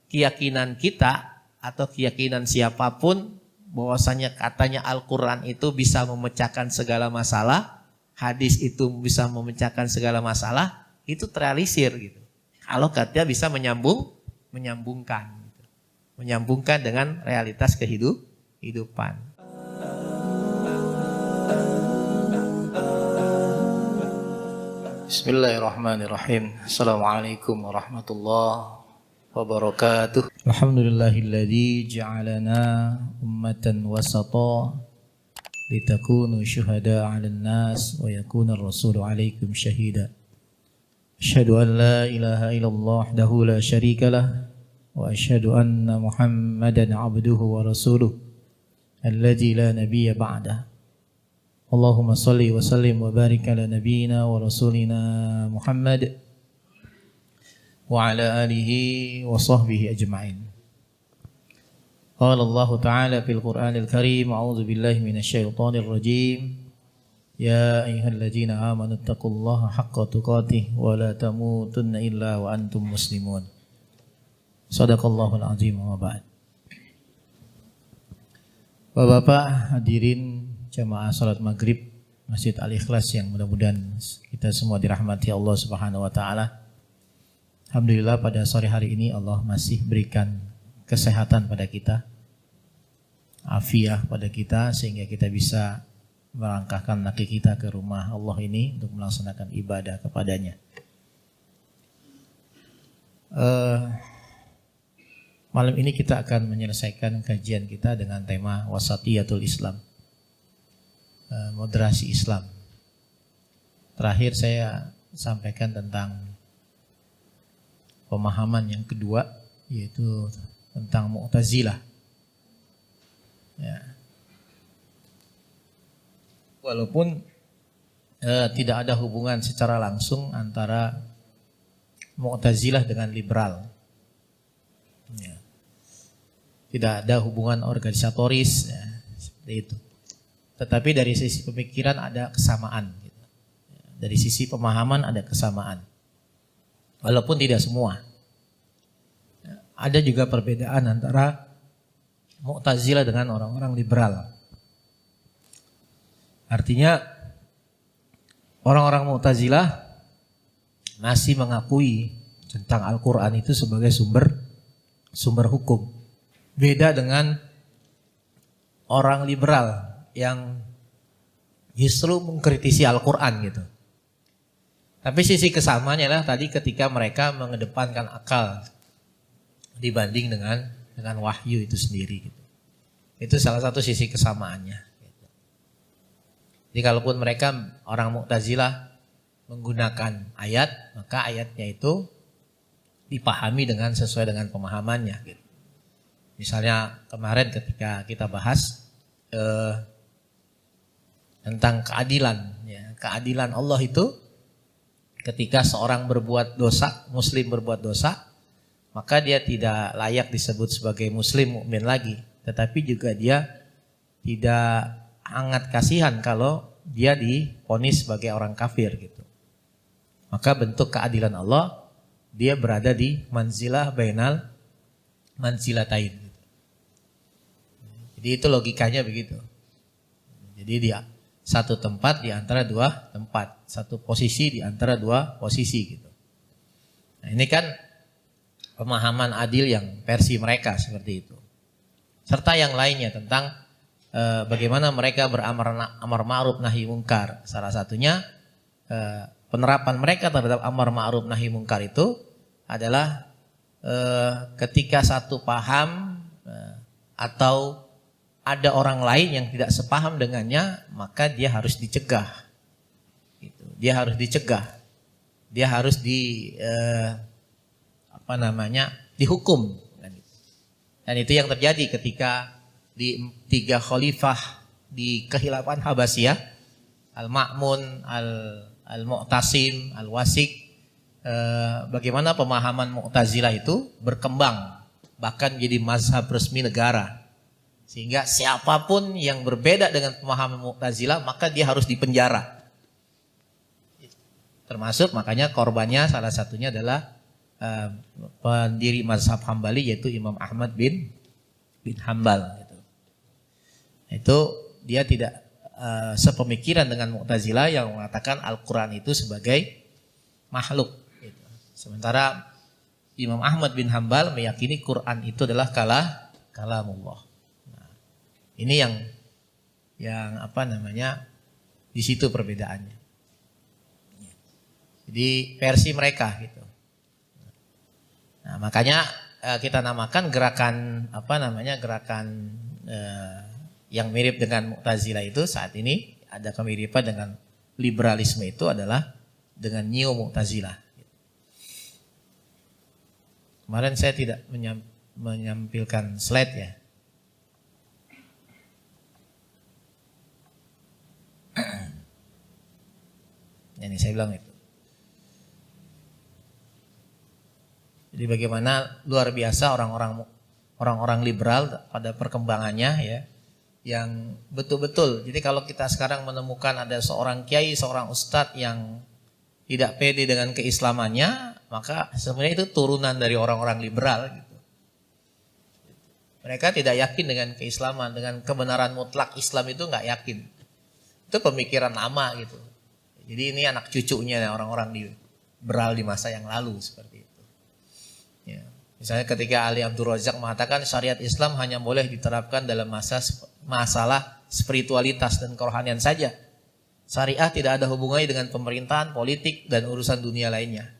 keyakinan kita atau keyakinan siapapun bahwasanya katanya Al-Quran itu bisa memecahkan segala masalah, hadis itu bisa memecahkan segala masalah, itu terrealisir gitu. Kalau katanya bisa menyambungkan gitu. Menyambungkan dengan realitas kehidupan. Bismillahirrahmanirrahim. Assalamualaikum warahmatullahi wabarakatuh. Alhamdulillahilladzi ja'alana ummatan wasata litakunu syuhada 'alan nas wa yakuna ar-rasulu 'alaikum syahida. Asyhadu an la ilaha illallah wahdahu la syarikalah wa asyhadu anna Muhammadan 'abduhu wa rasuluh alladzi la nabiyya ba'dah. Allahumma salli wa sallim wa barik ala nabiyyina wa rasulina Muhammad wa ala alihi wa sahbihi ajma'in. Qala Allah Ta'ala fil Qur'anil Karim, a'udzu billahi minasy syaithanir rajim. Ya ayyuhalladzina amanu taqullaha haqqa tuqatih wa la tamutunna illa wa antum muslimun. Shadaqallahul azim wa ba'd. Bapak-bapak hadirin jamaah salat maghrib Masjid Al-Ikhlas yang mudah-mudahan kita semua dirahmati Allah Subhanahu wa taala. Alhamdulillah pada sore hari ini Allah masih berikan kesehatan pada kita, afiah pada kita, sehingga kita bisa melangkahkan kaki kita ke rumah Allah ini untuk melaksanakan ibadah kepadanya. Malam ini kita akan menyelesaikan kajian kita dengan tema Wasatiyatul Islam, moderasi Islam. Terakhir saya sampaikan tentang pemahaman yang kedua, yaitu tentang Mu'tazilah. Ya. Walaupun tidak ada hubungan secara langsung antara Mu'tazilah dengan liberal. Ya. Tidak ada hubungan organisatoris, ya, seperti itu. Tetapi dari sisi pemikiran ada kesamaan. Gitu. Dari sisi pemahaman ada kesamaan. Walaupun tidak semua. Ada juga perbedaan antara Mu'tazilah dengan orang-orang liberal. Artinya orang-orang Mu'tazilah masih mengakui tentang Al-Quran itu sebagai sumber hukum. Beda dengan orang liberal yang justru mengkritisi Al-Quran gitu. Tapi sisi kesamaannya adalah tadi ketika mereka mengedepankan akal dibanding dengan wahyu itu sendiri gitu. Itu salah satu sisi kesamaannya gitu. Jadi kalaupun mereka orang Mu'tazilah menggunakan ayat, maka ayatnya itu dipahami dengan sesuai dengan pemahamannya gitu. Misalnya kemarin ketika kita bahas tentang keadilan, ya, keadilan Allah itu ketika seorang berbuat dosa, muslim berbuat dosa, maka dia tidak layak disebut sebagai muslim mukmin lagi, tetapi juga dia tidak hangat kasihan kalau dia divonis sebagai orang kafir gitu. Maka bentuk keadilan Allah, dia berada di manzilah bainal manzilatain gitu. Jadi itu logikanya begitu. Jadi dia satu tempat di antara dua tempat, satu posisi di antara dua posisi gitu. Nah, ini kan pemahaman adil yang versi mereka seperti itu. Serta yang lainnya tentang bagaimana mereka beramar ma'ruf nahi mungkar. Salah satunya penerapan mereka terhadap amar ma'ruf nahi mungkar itu adalah ketika satu paham atau ada orang lain yang tidak sepaham dengannya, maka dia harus dicegah. Gitu. Dia harus dicegah. Dia harus dihukum. Dan itu yang terjadi ketika di 3 khalifah di Kekhilafan Habasiyah, Al-Ma'mun, Al-Mu'tasim, Al-Wasik, bagaimana pemahaman Mu'tazilah itu berkembang, bahkan jadi mazhab resmi negara. Sehingga siapapun yang berbeda dengan pemahaman Mu'tazilah, maka dia harus dipenjara. Termasuk makanya korbannya salah satunya adalah pendiri mazhab Hambali yaitu Imam Ahmad bin Hambal gitu. Itu dia tidak sepemikiran dengan Mu'tazilah yang mengatakan Al-Quran itu sebagai makhluk gitu. Sementara Imam Ahmad bin Hambal meyakini Quran itu adalah kalamullah. Nah, ini yang apa namanya, di situ perbedaannya. Jadi versi mereka gitu. Nah, makanya kita namakan gerakan gerakan yang mirip dengan Mu'tazilah itu saat ini ada kemiripan dengan liberalisme itu adalah dengan Neo Mu'tazilah. Kemarin saya tidak menyampilkan slide ya. Ini saya bilang itu. Jadi bagaimana luar biasa orang-orang liberal pada perkembangannya ya, yang betul-betul. Jadi kalau kita sekarang menemukan ada seorang kiai, seorang ustadz yang tidak pede dengan keislamannya, maka sebenarnya itu turunan dari orang-orang liberal gitu. Mereka tidak yakin dengan keislaman, dengan kebenaran mutlak Islam itu nggak yakin. Itu pemikiran lama gitu. Jadi ini anak cucunya orang-orang liberal di masa yang lalu seperti itu. Ya. Misalnya ketika Ali Abdul Razak mengatakan syariat Islam hanya boleh diterapkan dalam masalah spiritualitas dan kerohanian saja. Syariah tidak ada hubungannya dengan pemerintahan, politik, dan urusan dunia lainnya.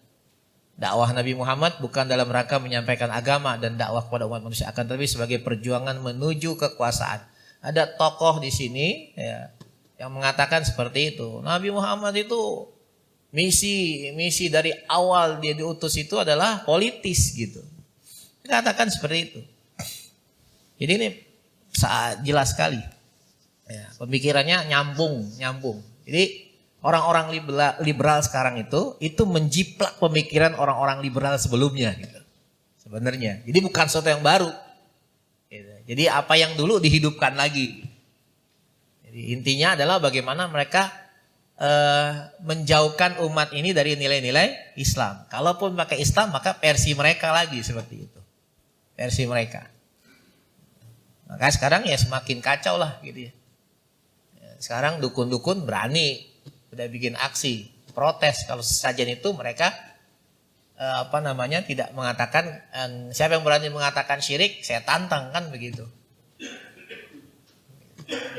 Dakwah Nabi Muhammad bukan dalam rangka menyampaikan agama dan dakwah kepada umat manusia, akan tetapi sebagai perjuangan menuju kekuasaan. Ada tokoh di sini ya, yang mengatakan seperti itu. Nabi Muhammad itu misi dari awal dia diutus itu adalah politis gitu. Dia katakan seperti itu. Jadi ini jelas sekali. Ya, pemikirannya nyambung. Jadi orang-orang liberal sekarang itu menjiplak pemikiran orang-orang liberal sebelumnya gitu. Sebenarnya. Jadi bukan sesuatu yang baru. Gitu. Jadi apa yang dulu dihidupkan lagi. Jadi intinya adalah bagaimana mereka menjauhkan umat ini dari nilai-nilai Islam. Kalaupun pakai Islam maka versi mereka lagi seperti itu. Versi mereka. Maka sekarang ya semakin kacau lah gitu ya. Sekarang dukun-dukun berani udah bikin aksi protes kalau sesajen itu mereka tidak mengatakan siapa yang berani mengatakan syirik saya tantang kan begitu.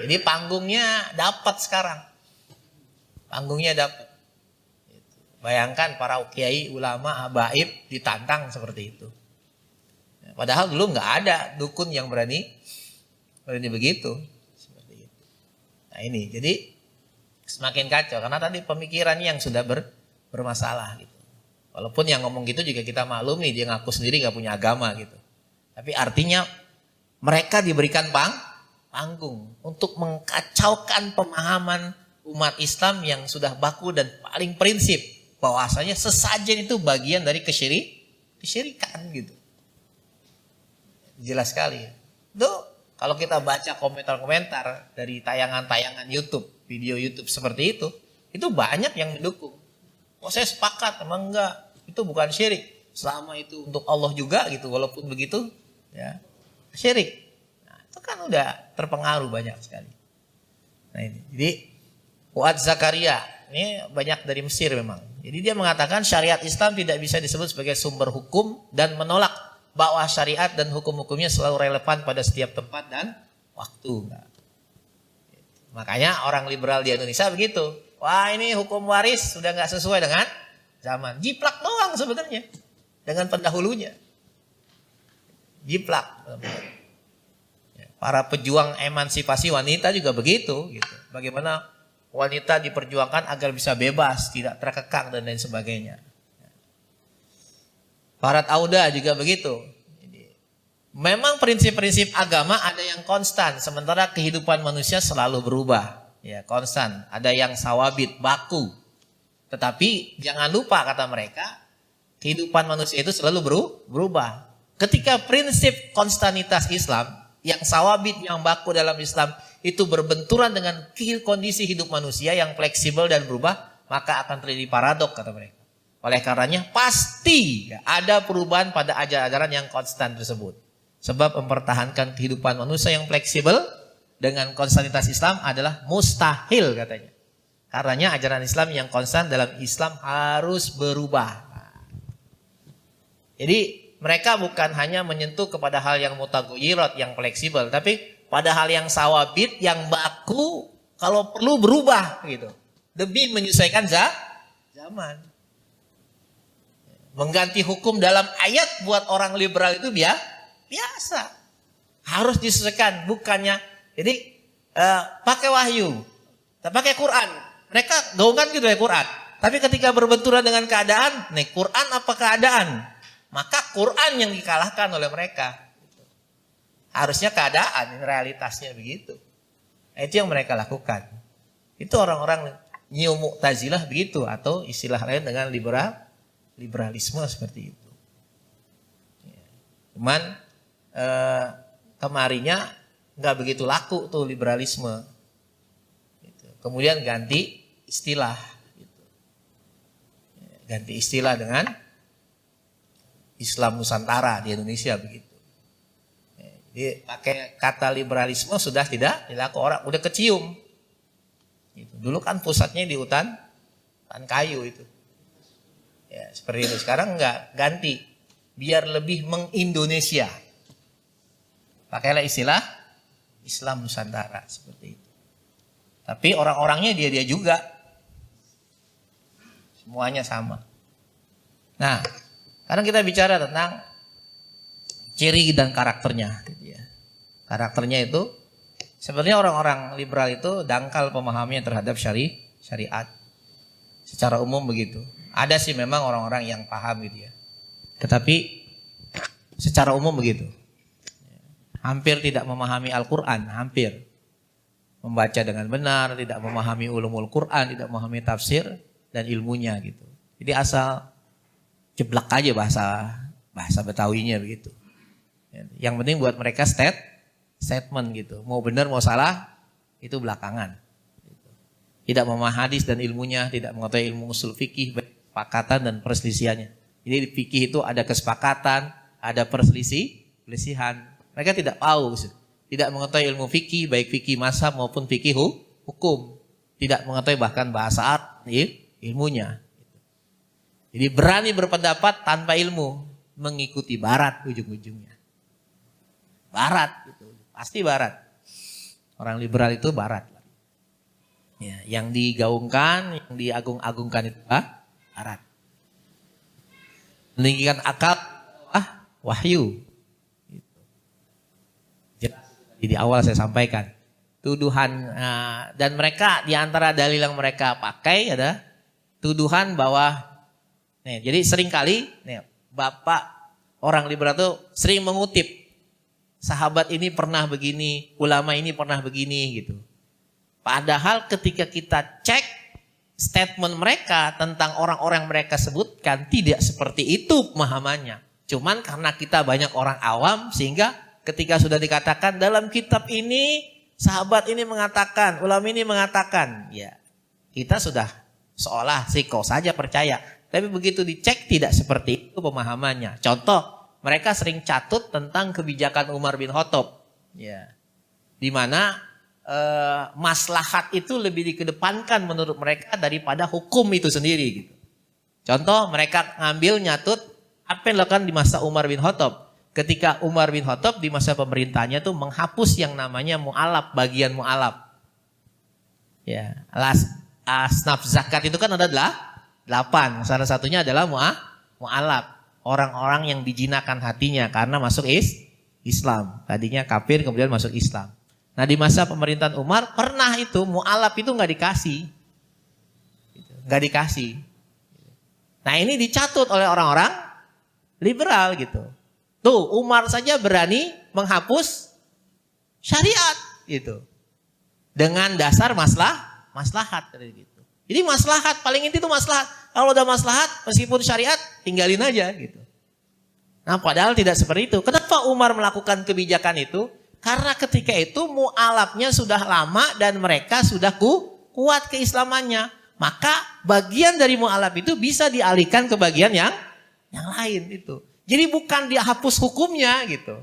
Jadi panggungnya dapat sekarang. Panggungnya dapat. Bayangkan para kiai, ulama, habaib ditantang seperti itu. Padahal dulu nggak ada dukun yang berani begitu. Seperti itu. Nah ini, jadi semakin kacau karena tadi pemikirannya yang sudah bermasalah gitu. Walaupun yang ngomong gitu juga kita maklum nih, dia ngaku sendiri nggak punya agama gitu. Tapi artinya mereka diberikan panggung untuk mengkacaukan pemahaman umat Islam yang sudah baku dan paling prinsip bahwasanya sesajen itu bagian dari kesyirikan gitu. Jelas sekali. Tuh kalau kita baca komentar-komentar dari tayangan-tayangan YouTube, video YouTube seperti itu banyak yang mendukung. Oh saya sepakat, emang enggak, itu bukan syirik. Selama itu untuk Allah juga gitu, walaupun begitu ya syirik. Nah, itu kan udah terpengaruh banyak sekali. Nah ini, jadi Fuad Zakaria, ini banyak dari Mesir memang. Jadi dia mengatakan syariat Islam tidak bisa disebut sebagai sumber hukum dan menolak bahwa syariat dan hukum-hukumnya selalu relevan pada setiap tempat dan waktu. Makanya orang liberal di Indonesia begitu. Wah ini hukum waris sudah gak sesuai dengan zaman. Jiplak doang sebenarnya. Dengan pendahulunya. Jiplak. Para pejuang emansipasi wanita juga begitu. Gitu. Bagaimana wanita diperjuangkan agar bisa bebas, tidak terkekang dan lain sebagainya. Barat Auda juga begitu. Jadi, memang prinsip-prinsip agama ada yang konstan, sementara kehidupan manusia selalu berubah. Ya, konstan. Ada yang sawabit, baku. Tetapi jangan lupa kata mereka, kehidupan manusia itu selalu berubah. Ketika prinsip konstanitas Islam, yang sawabit, yang baku dalam Islam, itu berbenturan dengan kondisi hidup manusia yang fleksibel dan berubah, maka akan terjadi paradok kata mereka. Oleh karenanya pasti ada perubahan pada ajaran-ajaran yang konstan tersebut. Sebab mempertahankan kehidupan manusia yang fleksibel dengan konstanitas Islam adalah mustahil katanya. Karenanya ajaran Islam yang konstan dalam Islam harus berubah. Jadi mereka bukan hanya menyentuh kepada hal yang mutaghayyirat, yang fleksibel, tapi pada hal yang sawabit, yang baku, kalau perlu berubah gitu. Demi menyesuaikan zaman. Mengganti hukum dalam ayat buat orang liberal itu biasa. Harus disesuaikan, bukannya. Jadi pakai wahyu, pakai Quran. Mereka gaungkan gitu ya Quran. Tapi ketika berbenturan dengan keadaan, nih Quran apa keadaan? Maka Quran yang dikalahkan oleh mereka. Harusnya keadaan, realitasnya begitu. Nah, itu yang mereka lakukan. Itu orang-orang Neo Mu'tazilah begitu, atau istilah lain dengan liberalisme seperti itu. Cuman kemarinya nggak begitu laku tuh liberalisme. Kemudian ganti istilah. Ganti istilah dengan Islam Nusantara di Indonesia begitu. Jadi pakai kata liberalisme sudah tidak dilaku, orang udah kecium. Gitu. Dulu kan pusatnya di hutan kayu itu. Ya, seperti itu. Sekarang enggak, ganti biar lebih mengindonesia. Pakailah istilah Islam Nusantara seperti itu. Tapi orang-orangnya dia juga. Semuanya sama. Nah, sekarang kita bicara tentang ciri dan karakternya. Karakternya itu sebenarnya orang-orang liberal itu dangkal pemahamannya terhadap syariat. Secara umum begitu. Ada sih memang orang-orang yang paham gitu ya. Tetapi secara umum begitu. Hampir tidak memahami Al-Quran, hampir. Membaca dengan benar, tidak memahami ulumul Quran, tidak memahami tafsir dan ilmunya gitu. Jadi asal jeblak aja bahasa Betawinya begitu. Yang penting buat mereka statement gitu. Mau benar mau salah itu belakangan. Tidak memahami hadis dan ilmunya, tidak mengetahui ilmu usul fikih, kesepakatan dan perselisihannya. Jadi di fikih itu ada kesepakatan, ada perselisihan. Mereka tidak tahu, tidak mengetahui ilmu fikih, baik fikih mazhab maupun fikih hukum. Tidak mengetahui bahkan bahasa Arab ilmunya. Jadi berani berpendapat tanpa ilmu, mengikuti barat ujung-ujungnya. Barat gitu, pasti barat. Orang liberal itu barat. Ya, yang digaungkan, yang diagung-agungkan itu barat. Meninggikan akal, wahyu. Gitu. Jadi di awal saya sampaikan tuduhan dan mereka di antara dalil yang mereka pakai ada tuduhan bahwa jadi seringkali Bapak orang liberal itu sering mengutip sahabat ini pernah begini, ulama ini pernah begini gitu. Padahal ketika kita cek statement mereka tentang orang-orang mereka sebutkan tidak seperti itu pemahamannya. Cuman karena kita banyak orang awam sehingga ketika sudah dikatakan dalam kitab ini sahabat ini mengatakan, ulama ini mengatakan, ya kita sudah seolah siko saja percaya. Tapi begitu dicek tidak seperti itu pemahamannya. Contoh, mereka sering catut tentang kebijakan Umar bin Khattab. Ya. Di mana maslahat itu lebih dikedepankan menurut mereka daripada hukum itu sendiri gitu. Contoh, mereka ngambil nyatut apa yang dilakukan di masa Umar bin Khattab. Ketika Umar bin Khattab di masa pemerintahnya tuh menghapus yang namanya mu'alaf, bagian mu'alaf. Ya, asnaf zakat itu kan ada 8. Salah satunya adalah mu'alaf. Orang-orang yang dijinakan hatinya karena masuk Islam. Tadinya kafir kemudian masuk Islam. Nah di masa pemerintahan Umar pernah itu mu'alaf itu nggak dikasih. Nggak dikasih. Nah ini dicatut oleh orang-orang liberal gitu. Tuh Umar saja berani menghapus syariat gitu. Dengan dasar maslahat gitu. Jadi maslahat paling inti itu maslahat. Kalau udah maslahat meskipun syariat tinggalin aja gitu. Nah padahal tidak seperti itu. Kenapa Umar melakukan kebijakan itu? Karena ketika itu mu'alafnya sudah lama dan mereka sudah kuat keislamannya. maka bagian dari mu'alaf itu bisa dialihkan ke bagian yang lain itu. Jadi bukan dia hapus hukumnya gitu.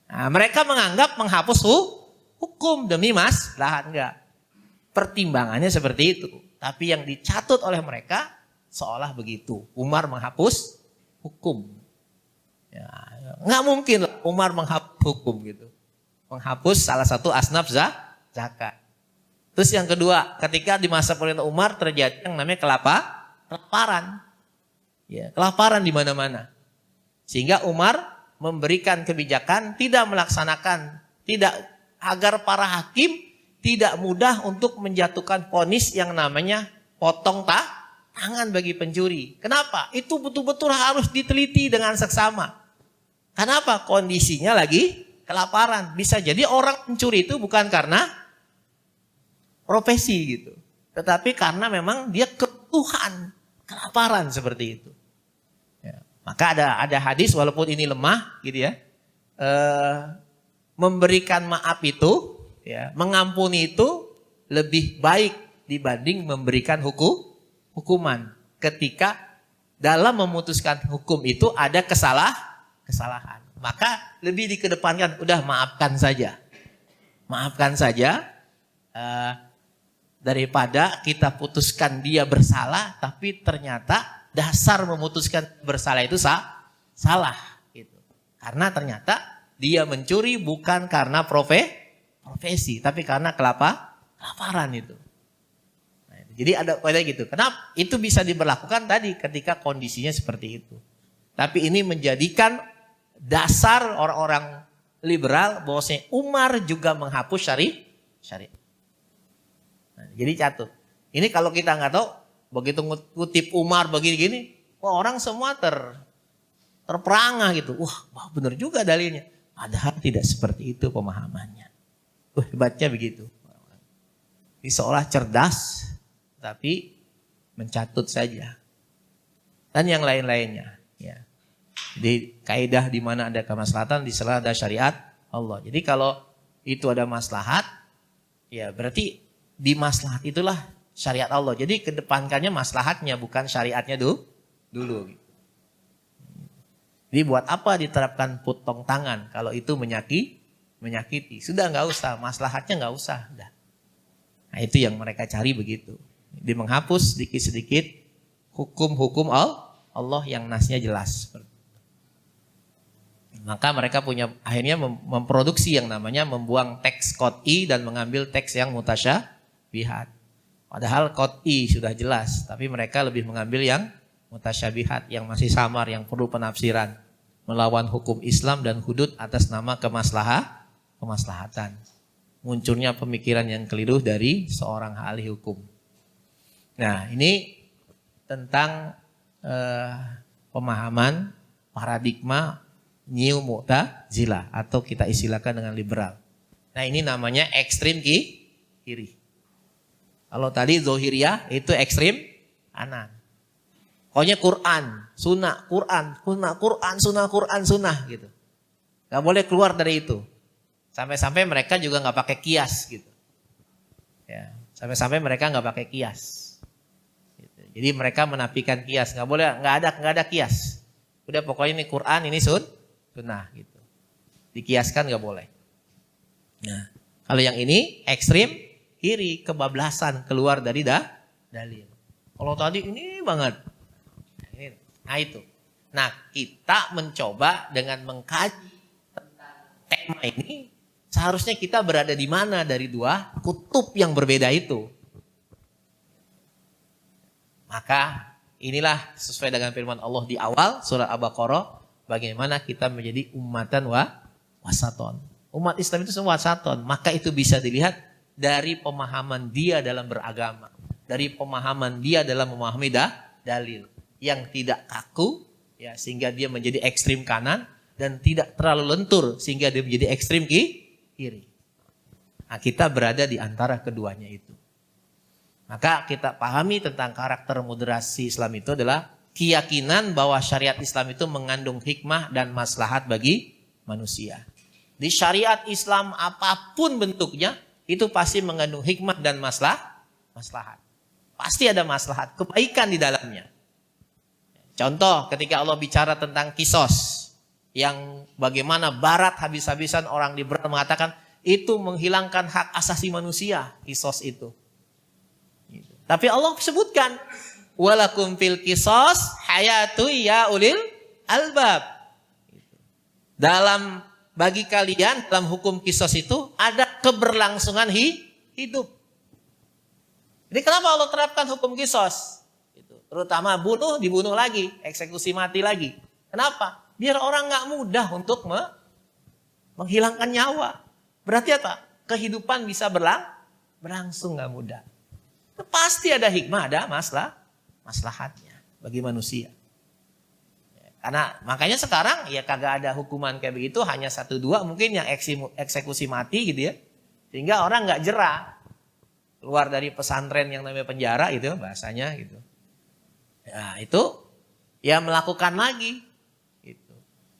Nah, mereka menganggap menghapus hukum demi maslahat, enggak. Pertimbangannya seperti itu. Tapi yang dicatut oleh mereka seolah begitu. Umar menghapus hukum. Ya, enggak mungkin Umar menghapus hukum gitu. Menghapus salah satu asnaf zakat. Terus yang kedua, ketika di masa pemerintah Umar terjadi yang namanya kelaparan. Ya, kelaparan di mana-mana. Sehingga Umar memberikan kebijakan tidak melaksanakan, agar para hakim tidak mudah untuk menjatuhkan vonis yang namanya potong tangan bagi pencuri. Kenapa? Itu betul-betul harus diteliti dengan seksama. Kenapa? Kondisinya lagi kelaparan. Bisa jadi orang pencuri itu bukan karena profesi gitu. Tetapi karena memang dia kebutuhan, kelaparan seperti itu. Ya. Maka ada hadis walaupun ini lemah gitu ya. Memberikan maaf itu, ya, mengampuni itu lebih baik dibanding memberikan hukuman. Ketika dalam memutuskan hukum itu ada kesalahan. Maka lebih dikedepankan, udah maafkan saja. Maafkan saja. Daripada kita putuskan dia bersalah, tapi ternyata dasar memutuskan bersalah itu salah. Gitu. Karena ternyata dia mencuri bukan karena profesi, tapi karena kelaparan itu. Nah, jadi ada pada gitu. Kenapa? Itu bisa diberlakukan tadi ketika kondisinya seperti itu. Tapi ini menjadikan dasar orang-orang liberal bahwasanya Umar juga menghapus syariat. Nah, jadi catut. Ini kalau kita nggak tahu, begitu kutip Umar begini-gini, wah orang semua terperangah gitu. Wah benar juga dalilnya. Padahal tidak seperti itu pemahamannya. Hebatnya begitu. Ini seolah cerdas, tapi mencatut saja. Dan yang lain-lainnya. Ya. Di kaidah di mana ada kemaslahatan, di sana ada syariat Allah. Jadi kalau itu ada maslahat, ya berarti di maslahat itulah syariat Allah. Jadi kedepankannya maslahatnya bukan syariatnya dulu. Jadi buat apa diterapkan potong tangan kalau itu menyakiti? Sudah nggak usah, maslahatnya nggak usah. Udah. Nah itu yang mereka cari begitu. Dia menghapus sedikit-sedikit hukum-hukum Allah yang nasnya jelas. Maka mereka akhirnya memproduksi yang namanya membuang teks qot'i dan mengambil teks yang mutasyabihat. Padahal qot'i sudah jelas, tapi mereka lebih mengambil yang mutasyabihat, yang masih samar, yang perlu penafsiran. Melawan hukum Islam dan hudud atas nama kemaslahatan. Munculnya pemikiran yang keliru dari seorang ahli hukum. Nah ini tentang pemahaman paradigma New Mu'tazilah atau kita istilahkan dengan liberal. Nah ini namanya ekstrim kiri. Kalau tadi Zohiriyah itu ekstrim kanan. Pokoknya Quran, sunnah, sunnah gitu. Gak boleh keluar dari itu. Sampai-sampai mereka juga gak pakai kias gitu. Ya, sampai-sampai mereka gak pakai kias. Gitu. Jadi mereka menafikan kias, gak boleh, gak ada kias. Udah pokoknya ini Quran, ini sunnah gitu. Dikiaskan gak boleh. Nah, kalau yang ini ekstrim kiri, kebablasan, keluar dari dalil. Kalau tadi ini banget. Nah itu. Nah kita mencoba dengan mengkaji tentang tema ini. Seharusnya kita berada di mana dari dua kutub yang berbeda itu. Maka inilah sesuai dengan firman Allah di awal surat Al-Baqarah. Bagaimana kita menjadi ummatan wasaton. Umat Islam itu semua wasaton. Maka itu bisa dilihat dari pemahaman dia dalam beragama. Dari pemahaman dia dalam memahami dalil. Yang tidak kaku, ya sehingga dia menjadi ekstrim kanan. Dan tidak terlalu lentur, sehingga dia menjadi ekstrim kiri. Nah, kita berada di antara keduanya itu. Maka kita pahami tentang karakter moderasi Islam itu adalah keyakinan bahwa syariat Islam itu mengandung hikmah dan maslahat bagi manusia. Di syariat Islam apapun bentuknya, itu pasti mengandung hikmah dan maslahat. Pasti ada maslahat, kebaikan di dalamnya. Contoh ketika Allah bicara tentang kisos, yang bagaimana barat habis-habisan orang di barat mengatakan itu menghilangkan hak asasi manusia, kisos itu. Tapi Allah sebutkan, walakum fil kisos hayatu ya ulil albab. Dalam bagi kalian dalam hukum kisos itu ada keberlangsungan hidup. Jadi kenapa Allah terapkan hukum kisos? Terutama bunuh, dibunuh lagi, eksekusi mati lagi. Kenapa? Biar orang nggak mudah untuk menghilangkan nyawa. Berarti apa? Kehidupan bisa berlangsung nggak mudah. Pasti ada hikmah, ada maslahatnya bagi manusia. Karena makanya sekarang ya kagak ada hukuman kayak begitu, hanya 1-2 mungkin yang eksekusi mati gitu ya. Sehingga orang nggak jerah. Keluar dari pesantren yang namanya penjara gitu bahasanya gitu. Nah itu ya melakukan lagi gitu.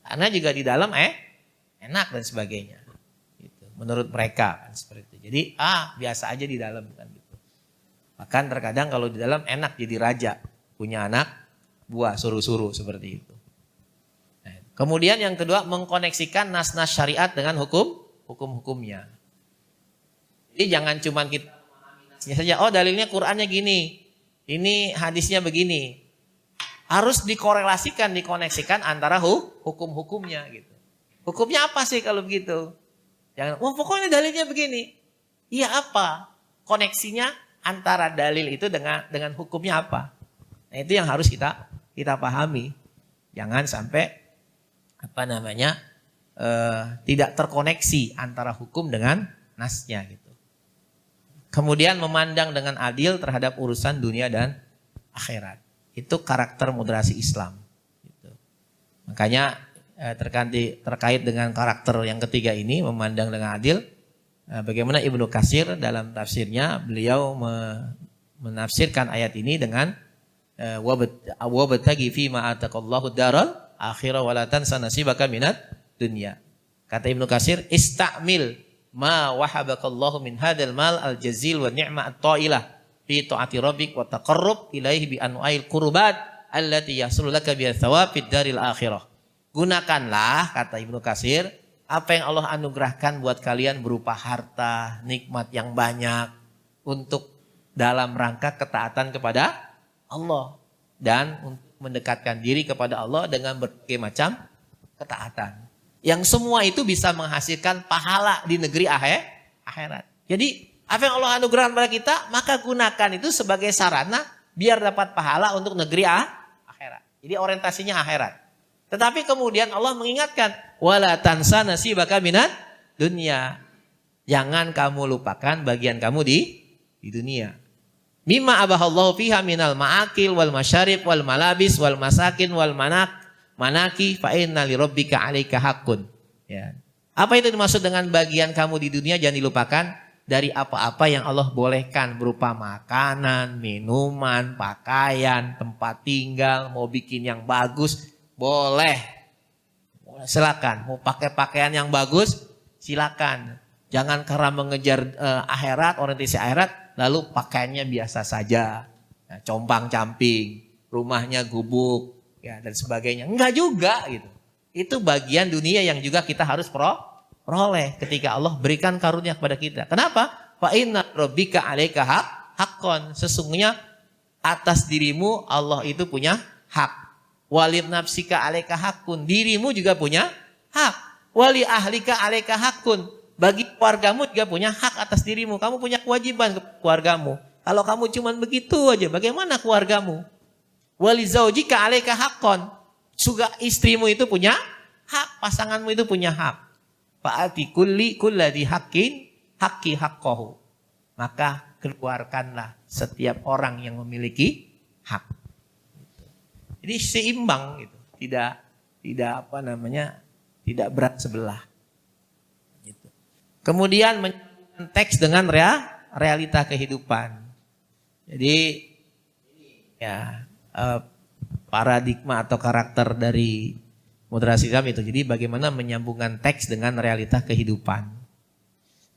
Karena juga di dalam enak dan sebagainya gitu. Menurut mereka kan seperti itu. Jadi biasa aja di dalam kan gitu. Bahkan terkadang kalau di dalam enak jadi raja, punya anak buah suruh-suruh seperti itu. Nah, kemudian yang kedua mengkoneksikan nas-nas syariat dengan hukum-hukumnya. Jadi jangan cuma kita saja, dalilnya Qur'annya gini, ini hadisnya begini. Harus dikorelasikan, dikoneksikan antara hukum-hukumnya gitu. Hukumnya apa sih kalau begitu? Jangan, pokoknya dalilnya begini. Iya apa? Koneksinya antara dalil itu dengan hukumnya apa? Nah itu yang harus kita pahami. Jangan sampai tidak terkoneksi antara hukum dengan nasnya gitu. Kemudian memandang dengan adil terhadap urusan dunia dan akhirat. Itu karakter moderasi Islam. Gitu. Makanya terkait dengan karakter yang ketiga ini, memandang dengan adil. Bagaimana Ibnu Katsir dalam tafsirnya, beliau menafsirkan ayat ini dengan wabtaghi fi ma ataqallahu daral akhirah wa la tansa nasibaka minad dunya. Kata Ibnu Katsir, istamil ma wahabakallahu min hadal mal al-jazil wa ni'ma at-ta'ilah fi ta'ati rabbik wa taqarrub ilaihi bi anwa'il qurbat allati yahsulu laka bi thawab fid daril akhirah. Gunakanlah, kata Ibnu Katsir, apa yang Allah anugerahkan buat kalian berupa harta, nikmat yang banyak untuk dalam rangka ketaatan kepada Allah dan untuk mendekatkan diri kepada Allah dengan berbagai macam ketaatan. Yang semua itu bisa menghasilkan pahala di negeri akhirat. Jadi apa yang Allah anugerahkan kepada kita, maka gunakan itu sebagai sarana biar dapat pahala untuk negeri akhirat. Jadi orientasinya akhirat. Tetapi kemudian Allah mengingatkan, wala tansa nasibaka minad dunya. Jangan kamu lupakan bagian kamu di dunia. Mimma abahallahu fiha minal ma'akil wal masyarib wal malabis wal masakin wal manaki fa inna li rabbika 'alaika haqqun. Ya. Apa itu dimaksud dengan bagian kamu di dunia? Jangan dilupakan dari apa-apa yang Allah bolehkan berupa makanan, minuman, pakaian, tempat tinggal, mau bikin yang bagus, boleh. Silakan. Mau pakai pakaian yang bagus, silakan. Jangan karena mengejar akhirat, orientasi akhirat, lalu pakaiannya biasa saja. Nah, compang-camping, rumahnya gubuk, ya dan sebagainya. Enggak juga gitu. Itu bagian dunia yang juga kita harus peroleh ketika Allah berikan karunia kepada kita. Kenapa? Fa inna rabbika 'alaika haqqon. Sesungguhnya atas dirimu Allah itu punya hak. Walid nafsika 'alaika haqqun. Dirimu juga punya hak. Wali ahlika 'alaika haqqun. Bagi keluargamu juga punya hak atas dirimu. Kamu punya kewajiban ke keluargamu. Kalau kamu cuman begitu aja, bagaimana keluargamu? Wali zaujika 'alaika haqqon. Juga istrimu itu punya hak, pasanganmu itu punya hak. Fa'ati kulladzi haqqi haqqahu. Maka keluarkanlah setiap orang yang memiliki hak. Jadi seimbang gitu. Tidak berat sebelah. Gitu. Kemudian menyambungkan teks dengan realita kehidupan. Jadi ya paradigma atau karakter dari moderasi Islam itu. Jadi bagaimana menyambungkan teks dengan realita kehidupan.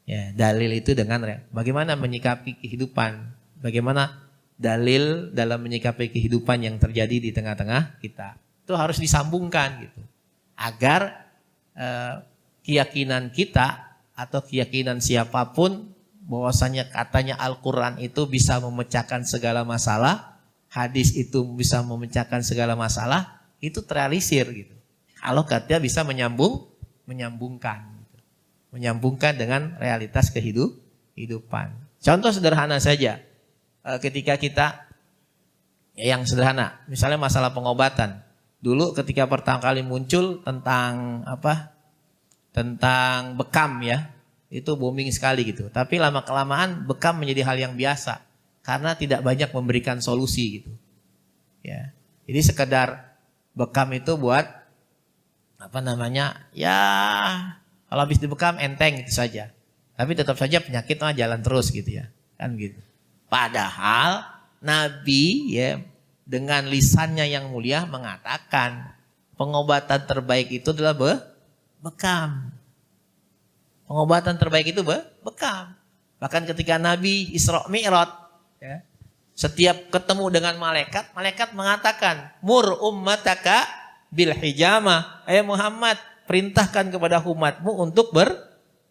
Ya, dalil itu dengan bagaimana menyikapi kehidupan. Bagaimana dalil dalam menyikapi kehidupan yang terjadi di tengah-tengah kita. Itu harus disambungkan gitu. Agar keyakinan kita atau keyakinan siapapun bahwasanya katanya Al-Quran itu bisa memecahkan segala masalah, hadis itu bisa memecahkan segala masalah, itu terrealisir gitu. Kalau katanya bisa menyambungkan gitu. Menyambungkan dengan realitas kehidupan. Contoh sederhana saja. Ketika kita yang sederhana, misalnya masalah pengobatan. Dulu ketika pertama kali muncul tentang tentang bekam ya, itu booming sekali gitu. Tapi lama-kelamaan bekam menjadi hal yang biasa karena tidak banyak memberikan solusi gitu. Ya. Jadi sekedar bekam itu buat ya kalau habis dibekam enteng gitu saja. Tapi tetap saja penyakit jalan terus gitu ya. Kan gitu. Padahal Nabi ya dengan lisannya yang mulia mengatakan pengobatan terbaik itu adalah bekam. Pengobatan terbaik itu bekam. Bahkan ketika Nabi Isra Mi'raj ya, setiap ketemu dengan malaikat, malaikat mengatakan, "Mur ummataka bil hijamah." Muhammad, perintahkan kepada umatmu untuk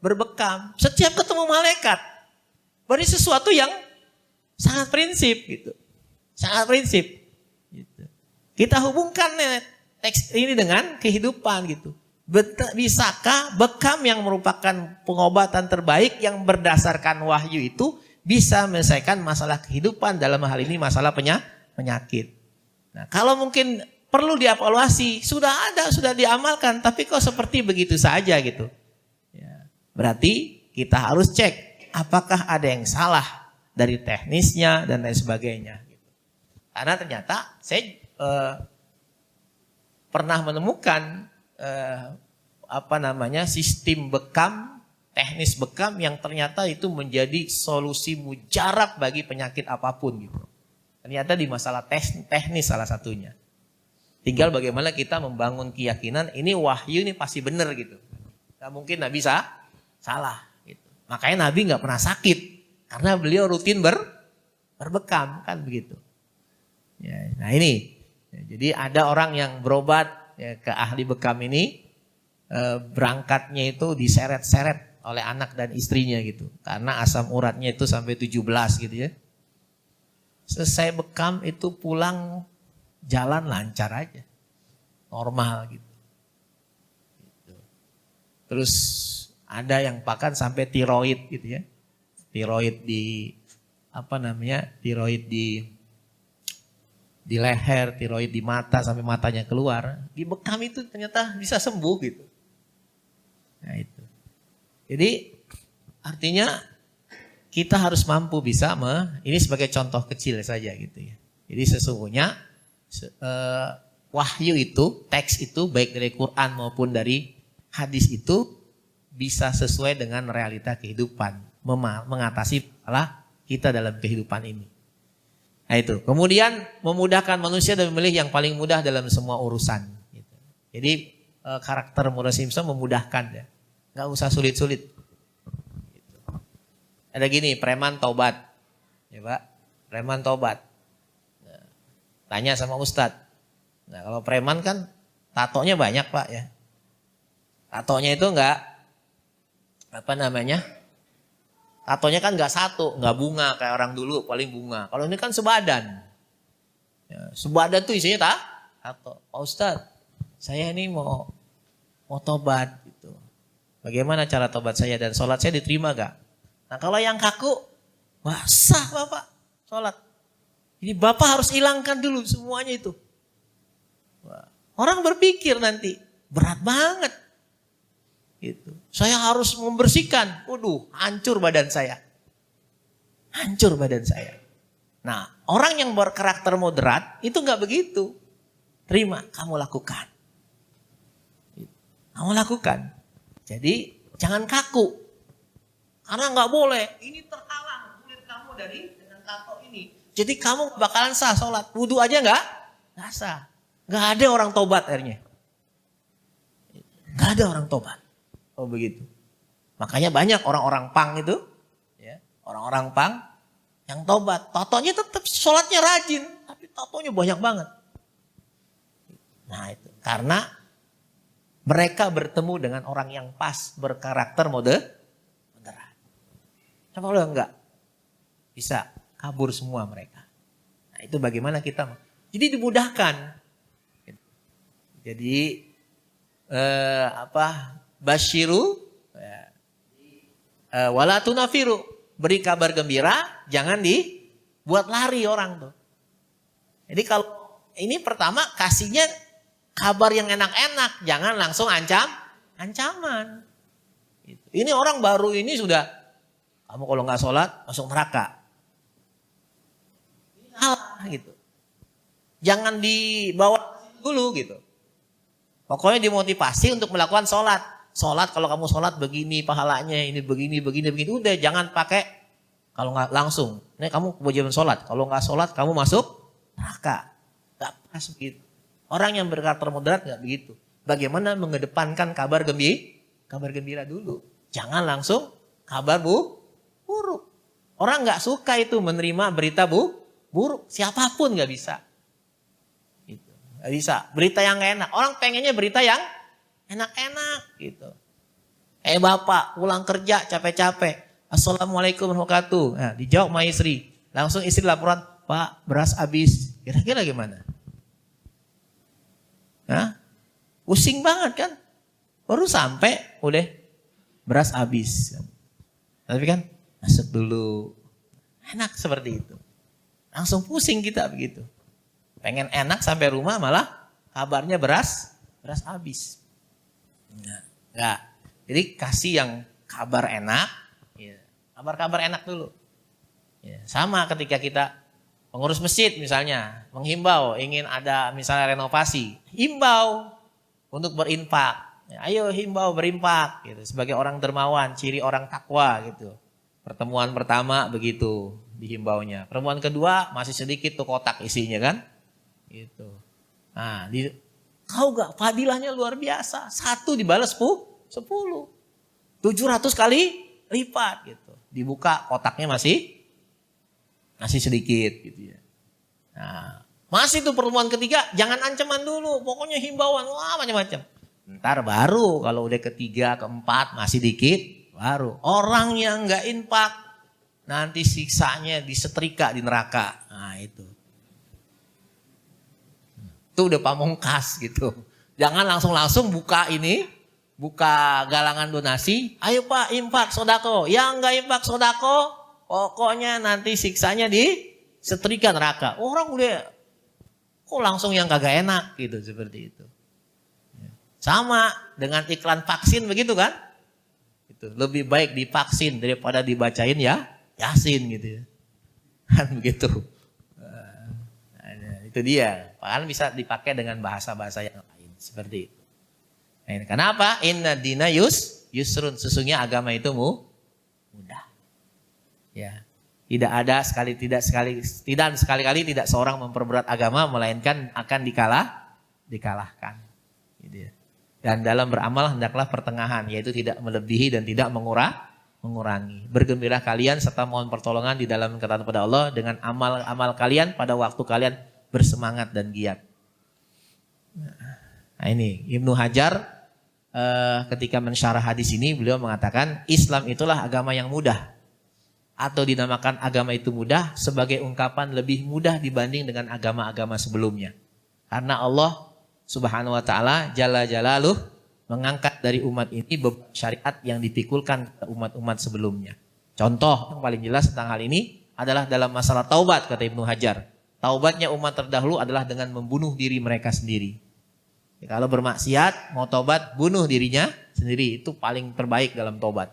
berbekam. Setiap ketemu malaikat. Berarti sesuatu yang sangat prinsip gitu. Sangat prinsip gitu. Kita hubungkan teks ini dengan kehidupan gitu. Bisakah bekam yang merupakan pengobatan terbaik yang berdasarkan wahyu itu bisa menyelesaikan masalah kehidupan, dalam hal ini masalah penyakit. Nah, kalau mungkin perlu dievaluasi, sudah ada, sudah diamalkan, tapi kok seperti begitu saja gitu. Ya, berarti kita harus cek apakah ada yang salah dari teknisnya dan lain sebagainya. Karena ternyata saya pernah menemukan sistem bekam, teknis bekam yang ternyata itu menjadi solusi mujarab bagi penyakit apapun gitu. Ternyata di masalah teknis salah satunya. Tinggal bagaimana kita membangun keyakinan ini wahyu ini pasti benar gitu. Gak mungkin Nabi salah gitu. Makanya Nabi gak pernah sakit. Karena beliau rutin berbekam kan begitu. Ya, nah ini. Ya, jadi ada orang yang berobat ya, ke ahli bekam ini. Berangkatnya itu diseret-seret oleh anak dan istrinya gitu. Karena asam uratnya itu sampai 17 gitu ya. Selesai bekam itu pulang jalan lancar aja. Normal gitu. Terus ada yang bahkan sampai tiroid gitu ya. Tiroid di tiroid di leher, tiroid di mata sampai matanya keluar. Di bekam itu ternyata bisa sembuh gitu. Nah itu. Jadi artinya kita harus mampu bisa ini sebagai contoh kecil saja gitu ya. Jadi sesungguhnya wahyu itu, teks itu baik dari Quran maupun dari hadis itu bisa sesuai dengan realita kehidupan. Mengatasi masalah kita dalam kehidupan ini. Nah itu. Kemudian memudahkan manusia dan memilih yang paling mudah dalam semua urusan. Gitu. Jadi karakter Muhammad Simpson memudahkan ya. Gak usah sulit-sulit. Gitu. Ada gini, preman taubat. Ya Pak, preman taubat. Nah, tanya sama Ustadz. Nah kalau preman kan tatonya banyak Pak ya. Tatonya itu enggak tatonya kan enggak satu, enggak bunga kayak orang dulu paling bunga. Kalau ini kan sebadan. Ya, sebadan tuh isinya tato. Pak Ustadz, saya ini mau tobat gitu. Bagaimana cara tobat saya dan sholat saya diterima gak? Nah kalau yang kaku, wah sah Bapak sholat. Jadi Bapak harus hilangkan dulu semuanya itu. Wah, orang berpikir nanti, berat banget. Gitu. Saya harus membersihkan. Waduh, hancur badan saya. Hancur badan saya. Nah, orang yang berkarakter moderat itu enggak begitu. Terima, kamu lakukan. Kamu lakukan. Jadi, jangan kaku. Karena enggak boleh. Ini terhalang kulit kamu dengan tato ini. Jadi kamu bakalan sah sholat. Wudhu aja enggak sah. Enggak ada orang tobat akhirnya. Enggak ada orang tobat. Oh begitu. Makanya banyak orang-orang pang itu, ya, orang-orang pang yang tobat. Totonya tetap sholatnya rajin, tapi totonya banyak banget. Nah itu karena mereka bertemu dengan orang yang pas, berkarakter moderat. Coba lo enggak bisa kabur semua mereka. Nah itu bagaimana kita? Jadi dimudahkan. Jadi basyiru wala tunafiru, beri kabar gembira, jangan dibuat lari orang tuh. Jadi kalau ini pertama kasihnya kabar yang enak-enak, jangan langsung ancaman. Gitu. Ini orang baru ini sudah, kamu kalau nggak sholat masuk neraka. Ini salah gitu. Jangan dibawa dulu gitu. Pokoknya dimotivasi untuk melakukan sholat. Sholat kalau kamu sholat begini pahalanya, ini begini. Udah jangan pakai kalau nggak langsung. Ini kamu kewajiban sholat. Kalau nggak sholat kamu masuk neraka. Gak pas begitu. Orang yang berkarakter moderat nggak begitu. Bagaimana mengedepankan kabar gembira dulu. Jangan langsung kabar buruk. Orang nggak suka itu menerima berita buruk. Siapapun nggak bisa. Gak bisa. Berita yang gak enak. Orang pengennya berita yang enak-enak gitu. Bapak pulang kerja capek-capek. Assalamualaikum warahmatullahi wabarakatuh. Nah, dijawab sama istri. Langsung istri laporan, Pak beras habis. Kira-kira gimana? Nah, pusing banget kan? Baru sampai udah beras habis. Tapi kan masuk dulu. Enak seperti itu. Langsung pusing kita begitu. Pengen enak sampai rumah malah kabarnya beras habis. Enggak. Jadi kasih yang kabar enak, ya. Kabar-kabar enak dulu. Ya. Sama ketika kita pengurus masjid misalnya, menghimbau ingin ada misalnya renovasi, himbau untuk berinfak. Ya, ayo himbau berinfak gitu. Sebagai orang dermawan, ciri orang takwa gitu. Pertemuan pertama begitu dihimbaunya. Pertemuan kedua masih sedikit tuh kotak isinya kan. Gitu. Nah, tahu gak fadilahnya luar biasa. 1 dibalas 10. 700 kali lipat gitu. Dibuka kotaknya masih sedikit gitu ya. Nah, masih tuh pertemuan ketiga jangan ancaman dulu. Pokoknya himbauan macam-macam. Ntar baru kalau udah ketiga, keempat masih dikit baru. Orang yang gak infak nanti siksanya disetrika di neraka. Nah, itu. Itu udah pamungkas gitu. Jangan langsung buka galangan donasi. Ayo Pak infak sodako. Yang gak infak sodako, pokoknya nanti siksanya disetrika neraka. Orang udah kok langsung yang kagak enak gitu seperti itu. Sama dengan iklan vaksin begitu kan? Itu lebih baik divaksin daripada dibacain ya Yasin gitu ya. Kan begitu. Itu dia. Bahkan bisa dipakai dengan bahasa-bahasa yang lain. Seperti itu. Nah, kenapa? Inna dina yusrun. Sesungguhnya agama itu mudah. Ya. Tidak ada sekali-kali tidak seorang memperberat agama. Melainkan akan dikalahkan. Gitu ya. Dan dalam beramal hendaklah pertengahan. Yaitu tidak melebihi dan tidak mengurangi. Bergembira kalian serta mohon pertolongan di dalam ketaatan kepada Allah. Dengan amal-amal kalian pada waktu kalian bersemangat dan giat. Nah ini Ibnu Hajar ketika mensyarah hadis ini beliau mengatakan Islam itulah agama yang mudah. Atau dinamakan agama itu mudah sebagai ungkapan lebih mudah dibanding dengan agama-agama sebelumnya. Karena Allah Subhanahu wa taala Jalla Jalaluh mengangkat dari umat ini beberapa syariat yang dipikulkan ke umat-umat sebelumnya. Contoh yang paling jelas tentang hal ini adalah dalam masalah taubat kata Ibnu Hajar. Taubatnya umat terdahulu adalah dengan membunuh diri mereka sendiri. Ya, kalau bermaksiat, mau taubat, bunuh dirinya sendiri. Itu paling terbaik dalam taubat.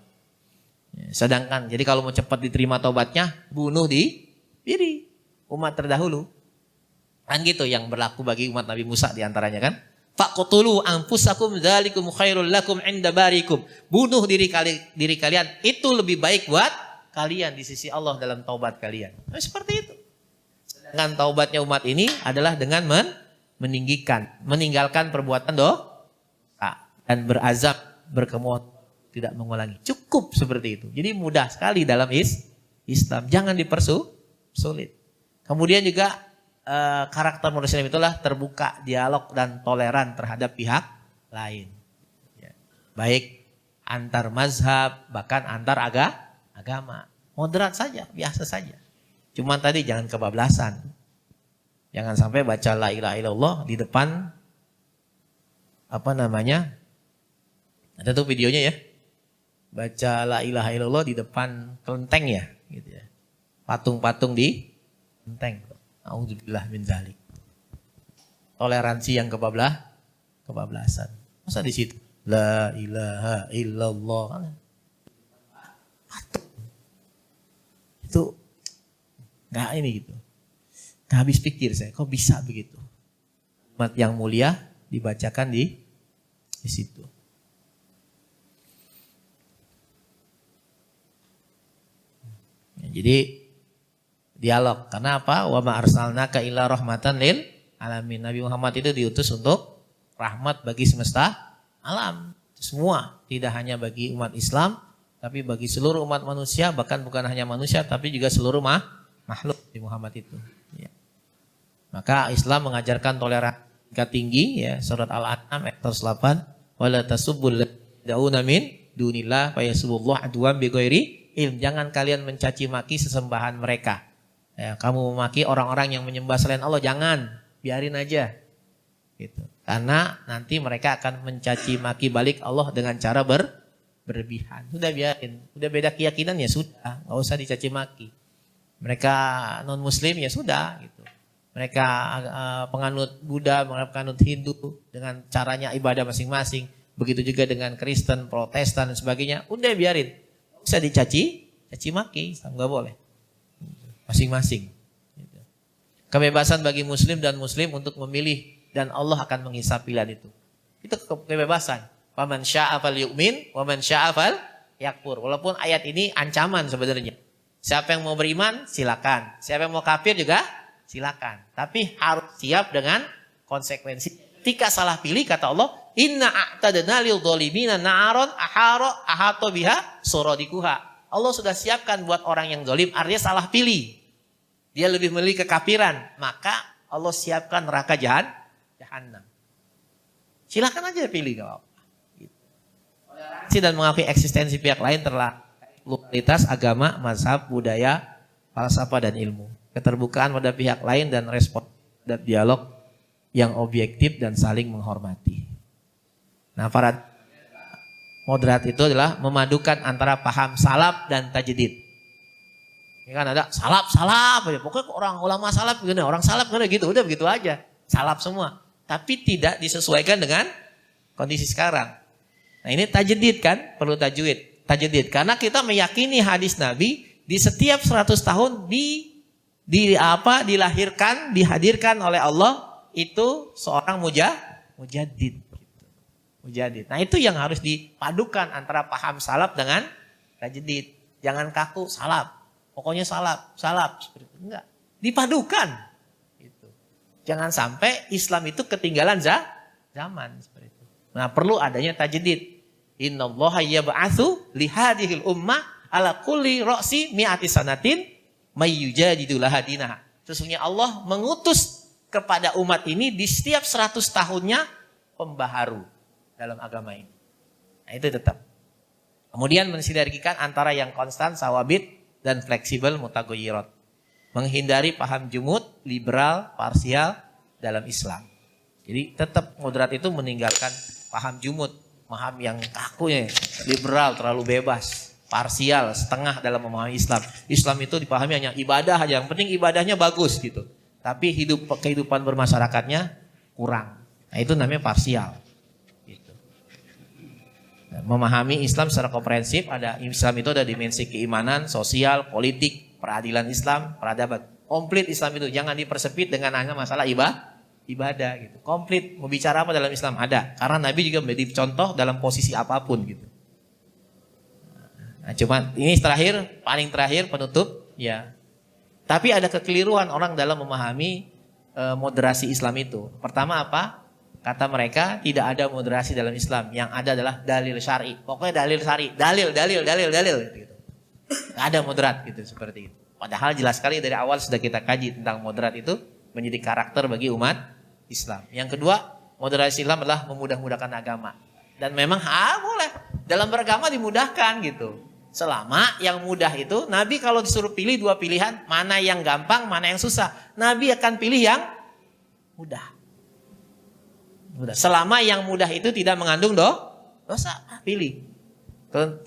Ya, sedangkan, jadi kalau mau cepat diterima taubatnya, bunuh diri umat terdahulu. Kan gitu yang berlaku bagi umat Nabi Musa diantaranya kan. Faqtulu anfusakum dzalikum khairul lakum inda barikum. Bunuh diri kalian, itu lebih baik buat kalian di sisi Allah dalam taubat kalian. Nah, seperti itu. Dengan taubatnya umat ini adalah dengan meninggalkan perbuatan dosa dan berazam berkemauan tidak mengulangi. Cukup seperti itu. Jadi mudah sekali dalam Islam. Jangan Sulit. Kemudian juga karakter Muslim itulah terbuka, dialog dan toleran terhadap pihak lain. Ya. Baik antar mazhab, bahkan antar agama. Moderat saja, biasa saja. Cuman tadi jangan kebablasan. Jangan sampai baca la ilaha illallah di depan ada tuh videonya ya. Baca la ilaha illallah di depan kelenteng ya, gitu ya. Patung-patung di kelenteng. Auzubillah min dzalik. Toleransi yang kebablasan. Masa di situ la ilaha illallah kan? Patung. Itu enggak ini gitu. Enggak habis pikir saya, kok bisa begitu? Kalimat yang mulia dibacakan di situ. Ya, jadi dialog. Karena apa? Wa ma arsalnaka illa rahmatan lil alamin. Nabi Muhammad itu diutus untuk rahmat bagi semesta alam. Semua, tidak hanya bagi umat Islam, tapi bagi seluruh umat manusia, bahkan bukan hanya manusia, tapi juga seluruh makhluk di Muhammad itu. Ya. Maka Islam mengajarkan toleransi tingkat tinggi, ya, surat Al-An'am ayat 108, wala tasubbul ladzina min dunillah fayasubullah adwan bighairi ilm. Jangan kalian mencaci maki sesembahan mereka. Ya, kamu memaki orang-orang yang menyembah selain Allah, jangan, biarin aja. Gitu. Karena nanti mereka akan mencaci maki balik Allah dengan cara berlebihan. Sudah biarin, udah beda keyakinan ya sudah, nggak usah dicaci maki. Mereka non muslim ya sudah gitu. Mereka penganut Buddha, penganut Hindu dengan caranya ibadah masing-masing. Begitu juga dengan Kristen, Protestan dan sebagainya. Udah biarin, nggak usah dicaci maki, nggak boleh. Masing-masing. Kebebasan bagi muslim dan muslim untuk memilih dan Allah akan menghisap pilihan itu. Itu kebebasan. Waman syaa falyu'min waman syaa falyakfur. Walaupun ayat ini ancaman sebenarnya. Siapa yang mau beriman silakan. Siapa yang mau kafir juga silakan. Tapi harus siap dengan konsekuensi. Ketika salah pilih kata Allah, inna a'tadna lil dhalimina na'aron ahata biha suradikuha. Allah sudah siapkan buat orang yang zalim, artinya salah pilih. Dia lebih memilih kekafiran, maka Allah siapkan neraka jahanam. Silakan aja pilih kalau dan mengakui eksistensi pihak lain terlah pluralitas agama, mazhab, budaya, falsafah dan ilmu. Keterbukaan pada pihak lain dan respon dan dialog yang objektif dan saling menghormati. Nah, para moderat itu adalah memadukan antara paham salaf dan tajdid. Ini kan ada salaf aja. Pokoknya orang ulama salaf gini, orang salaf gini gitu, udah begitu aja. Salaf semua. Tapi tidak disesuaikan dengan kondisi sekarang. Nah, ini tajdid kan, perlu tajdid. Karena kita meyakini hadis Nabi di setiap 100 tahun dihadirkan oleh Allah itu seorang mujaddid. Nah, itu yang harus dipadukan antara paham salaf dengan tajdid. Jangan kaku salaf. Pokoknya salaf. Seperti itu. Enggak. Dipadukan. Gitu. Jangan sampai Islam itu ketinggalan zaman. Seperti itu. Nah, perlu adanya tajdid. Innallaha yab'atsu lihadihil ummah ala kulli ra'si mi'ati sanatin may yujadidu laha dinaha. Sesungguhnya Allah mengutus kepada umat ini di setiap 100 tahunnya pembaharu dalam agama ini. Nah, itu tetap. Kemudian mensinergikan antara yang konstan, sawabit, dan fleksibel, mutagoyirat. Menghindari paham jumud, liberal, parsial dalam Islam. Jadi tetap moderat itu meninggalkan paham jumud, paham yang kaku, liberal, terlalu bebas, parsial, setengah dalam memahami Islam. Islam itu dipahami hanya ibadah aja, yang penting ibadahnya bagus gitu. Tapi kehidupan bermasyarakatnya kurang. Nah, itu namanya parsial. Memahami Islam secara komprehensif, Islam itu ada dimensi keimanan, sosial, politik, peradilan Islam, peradaban. Komplit Islam itu, jangan dipersempit dengan hanya masalah ibadah gitu. Komplit, mau bicara apa dalam Islam ada. Karena Nabi juga menjadi contoh dalam posisi apapun gitu. Nah, cuma ini paling terakhir penutup ya. Tapi ada kekeliruan orang dalam memahami moderasi Islam itu. Pertama apa? Kata mereka tidak ada moderasi dalam Islam. Yang ada adalah dalil syar'i. Pokoknya dalil syar'i. Dalil. Gitu. Gak ada moderat gitu seperti itu. Padahal jelas sekali dari awal sudah kita kaji tentang moderat itu menjadi karakter bagi umat Islam. Yang kedua, moderasi Islam adalah memudah-mudahkan agama. Dan memang boleh dalam beragama dimudahkan gitu. Selama yang mudah itu, Nabi kalau disuruh pilih dua pilihan, mana yang gampang, mana yang susah, Nabi akan pilih yang mudah. Selama yang mudah itu tidak mengandung dosa, pilih.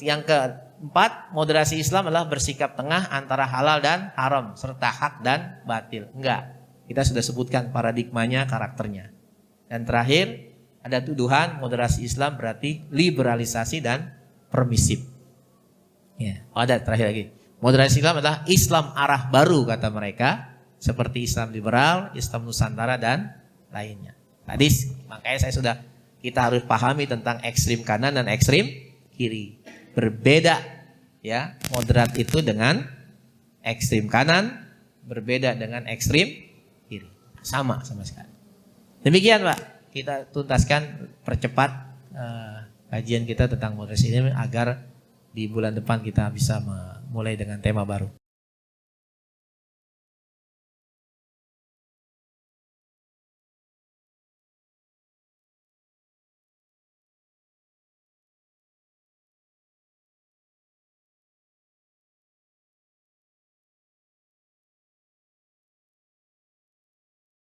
Yang keempat, moderasi Islam adalah bersikap tengah antara halal dan haram, serta hak dan batil. Enggak, kita sudah sebutkan paradigmanya, karakternya. Dan terakhir, ada tuduhan moderasi Islam berarti liberalisasi dan permisif. Ya, ada terakhir lagi. Moderasi Islam adalah Islam arah baru kata mereka, seperti Islam liberal, Islam Nusantara dan lainnya. Tadi makanya kita harus pahami tentang ekstrim kanan dan ekstrim kiri. Berbeda ya, moderat itu dengan ekstrim kanan, berbeda dengan ekstrim kiri. Sama sekali. Demikian Pak, kita tuntaskan, percepat kajian kita tentang moderasi ini agar di bulan depan kita bisa mulai dengan tema baru.